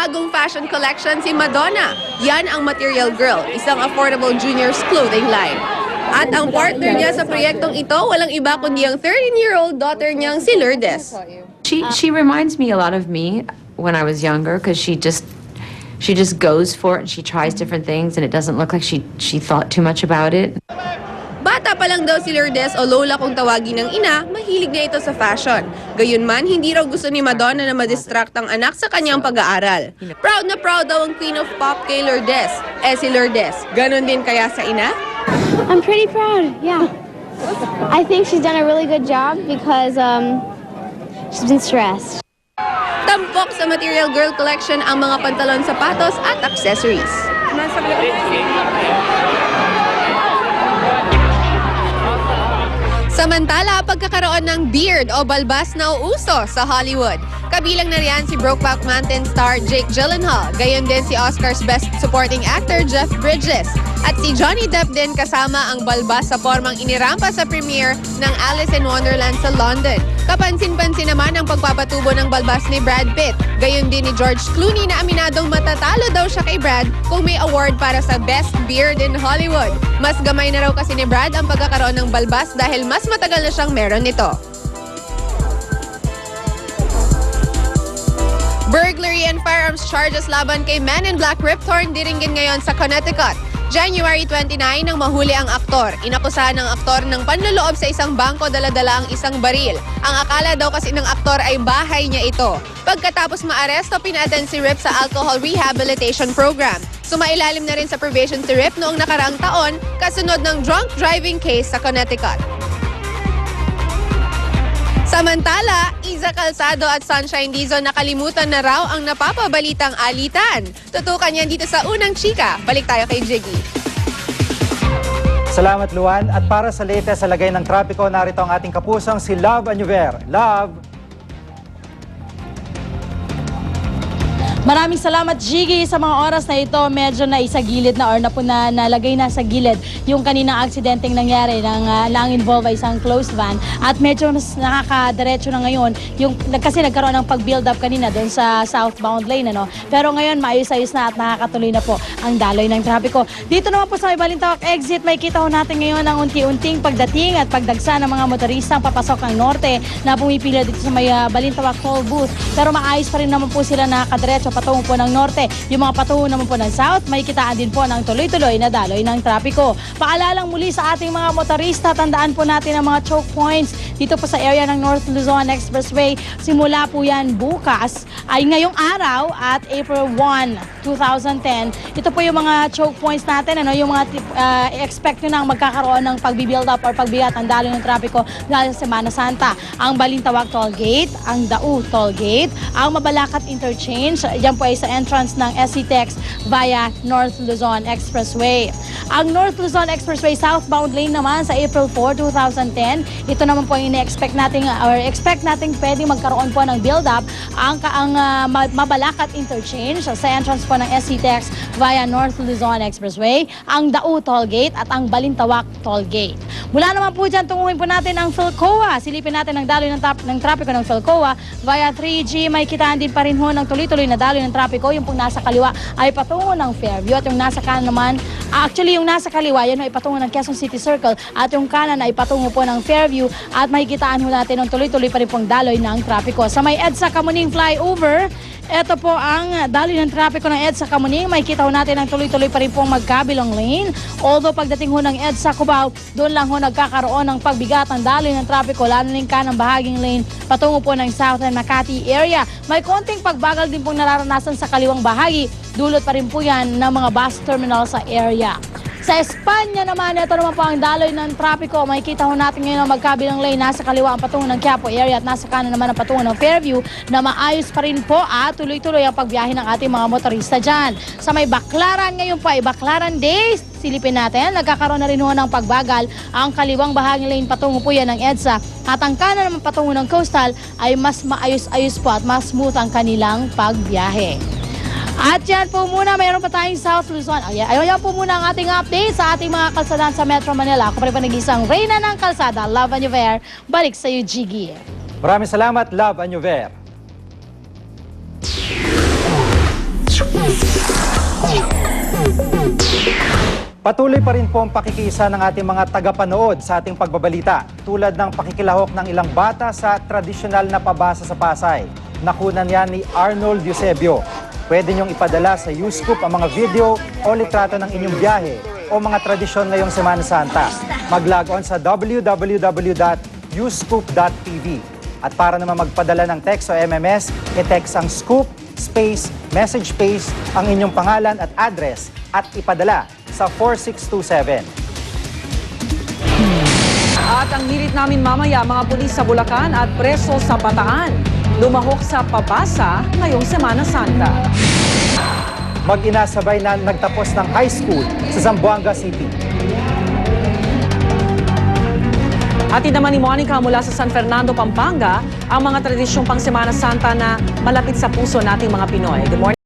bagong fashion collection si Madonna. Yan ang Material Girl, isang affordable juniors clothing line. At ang partner niya sa proyektong ito, walang iba kundi ang 13-year-old daughter niyang si Lourdes. She reminds me a lot of me when I was younger because she just goes for it and she tries different things and it doesn't look like she thought too much about it. Bata pa lang daw si Lourdes o Lola kung tawagin ng ina, mahilig na ito sa fashion. Gayunman, hindi raw gusto ni Madonna na madistract ang anak sa kanyang pag-aaral. Proud na proud daw ang Queen of Pop kay Lourdes. Si Lourdes, ganon din kaya sa ina? I'm pretty proud, yeah. I think she's done a really good job because she's been stressed. Tampok sa Material Girl Collection ang mga pantalon, sapatos at accessories. Samantala, pagkakaroon ng beard o balbas na uuso sa Hollywood. Kabilang na riyan si Brokeback Mountain star Jake Gyllenhaal, gayon din si Oscar's Best Supporting Actor Jeff Bridges. At si Johnny Depp din kasama ang balbas sa formang inirampa sa premiere ng Alice in Wonderland sa London. Kapansin-pansin naman ang pagpapatubo ng balbas ni Brad Pitt. Gayon din ni George Clooney na aminadong matatalo daw siya kay Brad kung may award para sa Best Beard in Hollywood. Mas gamay na raw kasi ni Brad ang pagkakaroon ng balbas dahil mas matagal na siyang meron nito. Burglary and firearms charges laban kay Men in Black Rip Torn diringgin ngayon sa Connecticut. January 29 nang mahuli ang aktor. Inakusahan ng aktor ng panloloob sa isang bangko dala-dala ang isang baril. Ang akala daw kasi ng aktor ay bahay niya ito. Pagkatapos maaresto, pinaten si Rip sa Alcohol Rehabilitation Program. Sumailalim na rin sa probation si Rip noong nakaraang taon kasunod ng drunk driving case sa Connecticut. Samantala, Iza Calzado at Sunshine Dizon nakalimutan na raw ang napapabalitang alitan. Tutukan yan dito sa Unang Chika. Balik tayo kay Jiggy. Salamat, Luan. At para sa latest sa lagay ng trapiko, narito ang ating kapusang si Love Anuver. Love! Maraming salamat, Jiggy. Sa mga oras na ito, medyo na isagilid na or nalagay na sa gilid yung kaninang aksidenteng nangyari ng involve ay isang closed van at medyo nakakadiretso na ngayon kasi nagkaroon ng pag-build up kanina doon sa southbound lane. Pero ngayon, maayos-ayos na at nakakatuloy na po ang daloy ng trapiko. Dito naman po sa may Balintawak exit, may kita ho natin ngayon ang unti-unting pagdating at pagdagsa ng mga motoristang papasok ng norte na pumipila dito sa may Balintawak toll booth. Pero maayos pa rin naman po sila nakakadiretso patungo po ng norte. Yung mga patungo naman po ng south, may kitaan din po ng tuloy-tuloy na daloy ng trapiko. Paalalang muli sa ating mga motorista, tandaan po natin ang mga choke points dito po sa area ng North Luzon Expressway. Simula po yan bukas ay ngayong araw at April 1, 2010. Ito po yung mga choke points natin, yung mga expect nyo nang magkakaroon ng pagbibuild up or pagbigat ang daloy ng trapiko dahil sa Semana Santa. Ang Balintawak Toll Gate, ang Dau Toll Gate, ang Mabalacat Interchange, yan po ay sa entrance ng SCTEX via North Luzon Expressway. Ang North Luzon Expressway southbound lane naman sa April 4, 2010, ito naman po yung expect natin pwedeng magkaroon po ng build-up ang Mabalacat Interchange sa entrance po ng SCTEX via North Luzon Expressway, ang Dau Toll Gate at ang Balintawak Toll Gate. Mula naman po dyan, tunguhin po natin ang Philcoa. Silipin natin ang daloy ng trapiko ng Philcoa via 3G. May kitaan din pa rin ho ng tuloy-tuloy na daloy ng trapiko. Yung pong nasa kaliwa ay patungo ng Fairview at yung nasa kanan naman, actually yung nasa kaliwa yan ay patungo ng Quezon City Circle at yung kanan ay patungo po ng Fairview at makikitaan ho natin ng tuloy-tuloy pa rin pong daloy ng trapiko. Sa may EDSA Kamuning flyover, ito po ang daloy ng trapiko ng EDSA Kamuning. Makikita ho natin ang tuloy-tuloy pa rin pong magkabilang lane. Although pagdating ho ng EDSA Cubao, doon lang ho nagkakaroon ng pagbigat ng daloy ng trapiko, lalo ng kanang bahaging lane patungo po ng Southern Makati area. May konting pagbagal din pong nararanasan sa kaliwang bahagi. Dulot pa rin po yan ng mga bus terminal sa area. Sa Espanya naman, ito naman po ang daloy ng trapiko. Makikita ho natin ngayon ang magkabilang lane. Nasa kaliwa ang patungo ng Quiapo area at nasa kanan naman ang patungo ng Fairview na maayos pa rin po at tuloy-tuloy ang pagbiyahe ng ating mga motorista dyan. Sa may Baclaran ngayon po ay Baclaran Days. Silipin natin, nagkakaroon na rin ho ng pagbagal ang kaliwang bahaging lane patungo po yan ng EDSA at ang kanan naman patungo ng Coastal ay mas maayos-ayos po at mas smooth ang kanilang pagbiyahe. At yan po muna, mayroon pa tayong South Luzon. Ayan po muna ang ating update sa ating mga kalsadaan sa Metro Manila. Ako pa rin pa nag-isang Reyna ng Kalsada, Love Anuver. Balik sa iyo, Jiggy. Maraming salamat, Love Anuver. Patuloy pa rin po ang pakikiisa ng ating mga tagapanood sa ating pagbabalita, tulad ng pakikilahok ng ilang bata sa tradisyonal na pabasa sa Pasay. Nakunan yan ni Arnold Eusebio. Pwede niyong ipadala sa YouScoop ang mga video o litrato ng inyong biyahe o mga tradisyon ngayong Semana Santa. Mag-log on sa www.youscoop.tv. At para naman magpadala ng text o MMS, i-text ang scoop, space, message space, ang inyong pangalan at address at ipadala sa 4627. At ang hirit namin mamaya, mga pulis sa Bulacan at preso sa Bataan. Lumahok sa pabasa ngayong Semana Santa. Mag-ina sabay na nagtapos ng high school sa Zamboanga City. Hatid naman ni Monica mula sa San Fernando, Pampanga, ang mga tradisyong pang Semana Santa na malapit sa puso nating mga Pinoy. Good morning.